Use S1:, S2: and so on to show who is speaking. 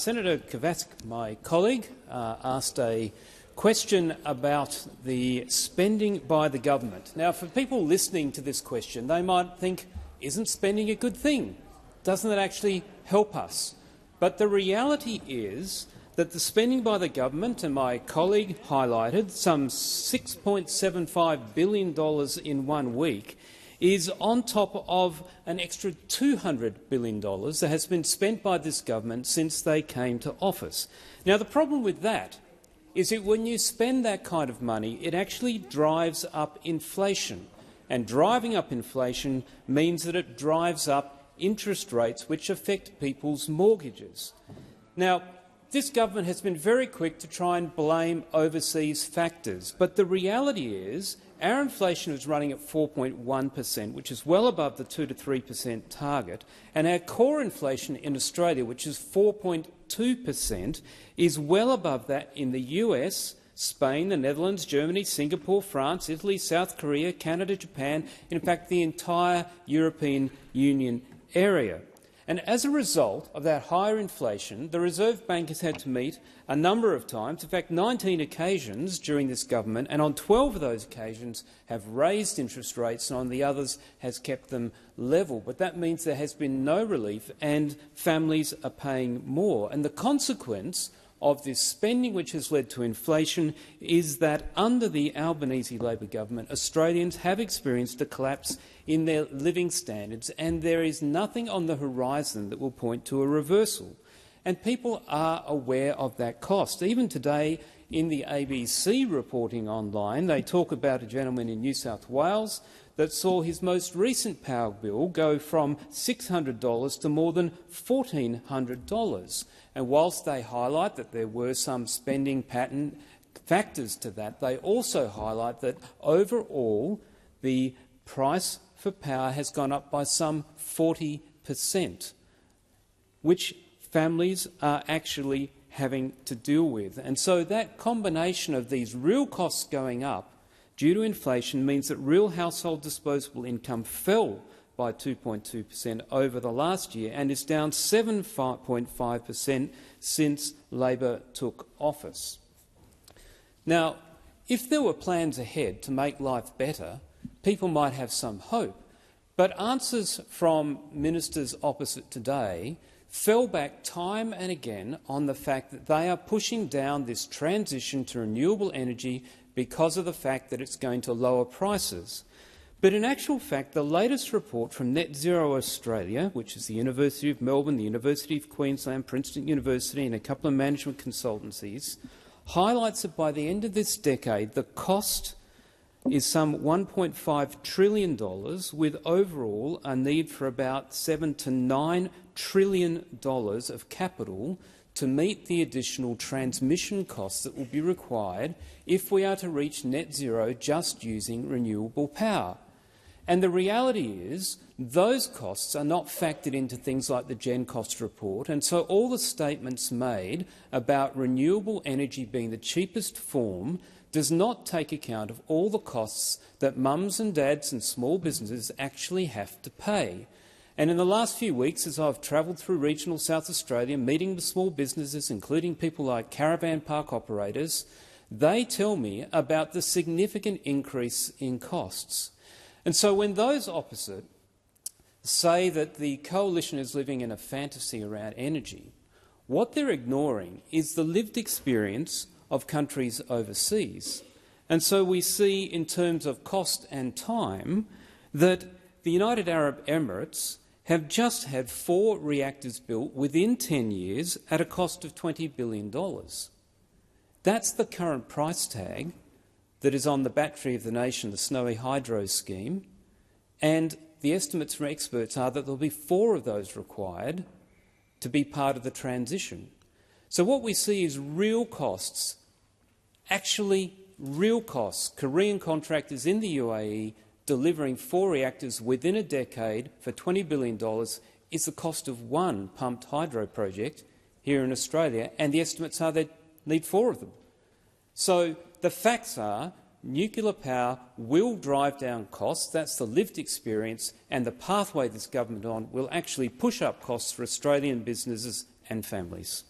S1: Senator Fawcett, my colleague, asked a question about the spending by the government. Now, for people listening to this question, they might think, isn't spending a good thing? Doesn't it actually help us? But the reality is that the spending by the government, and my colleague highlighted, some $6.75 billion in 1 week, is on top of an extra $200 billion that has been spent by this government since they came to office. Now, the problem with that is that when you spend that kind of money, it actually drives up inflation. And driving up inflation means that it drives up interest rates, which affect people's mortgages. Now, this government has been very quick to try and blame overseas factors, but the reality is our inflation is running at 4.1%, which is well above the 2 to 3% target, and our core inflation in Australia, which is 4.2%, is well above that in the US, Spain, the Netherlands, Germany, Singapore, France, Italy, South Korea, Canada, Japan, in fact the entire European Union area. And as a result of that higher inflation, the Reserve Bank has had to meet a number of times, in fact 19 occasions during this government, and on 12 of those occasions have raised interest rates and on the others has kept them level. But that means there has been no relief and families are paying more. And the consequence of this spending, which has led to inflation, is that under the Albanese Labor government, Australians have experienced a collapse in their living standards, and there is nothing on the horizon that will point to a reversal. And people are aware of that cost. Even today in the ABC reporting online, they talk about a gentleman in New South Wales that saw his most recent power bill go from $600 to more than $1,400. And whilst they highlight that there were some spending pattern factors to that, they also highlight that overall the price for power has gone up by some 40%, which families are actually having to deal with. And so that combination of these real costs going up due to inflation means that real household disposable income fell by 2.2% over the last year and is down 7.5% since Labor took office. Now, if there were plans ahead to make life better, people might have some hope. But answers from ministers opposite today fell back time and again on the fact that they are pushing down this transition to renewable energy because of the fact that it's going to lower prices. But in actual fact, the latest report from Net Zero Australia, which is the University of Melbourne, the University of Queensland, Princeton University and a couple of management consultancies, highlights that by the end of this decade the cost is some $1.5 trillion, with overall a need for about $7 to $9 trillion of capital to meet the additional transmission costs that will be required if we are to reach net zero just using renewable power. And the reality is those costs are not factored into things like the Gen Cost report, and so all the statements made about renewable energy being the cheapest form does not take account of all the costs that mums and dads and small businesses actually have to pay. And in the last few weeks, as I've travelled through regional South Australia, meeting with small businesses, including people like caravan park operators, they tell me about the significant increase in costs. And so when those opposite say that the coalition is living in a fantasy around energy, what they're ignoring is the lived experience of countries overseas. And so we see, in terms of cost and time, that the United Arab Emirates have just had 4 reactors built within 10 years at a cost of $20 billion. That's the current price tag that is on the battery of the nation, the Snowy Hydro scheme, and the estimates from experts are that there will be 4 of those required to be part of the transition. So what we see is real costs, actually real costs. Korean contractors in the UAE delivering 4 reactors within a decade for $20 billion is the cost of one pumped hydro project here in Australia, and the estimates are they need 4 of them. So the facts are nuclear power will drive down costs. That's the lived experience, and the pathway this government on will actually push up costs for Australian businesses and families.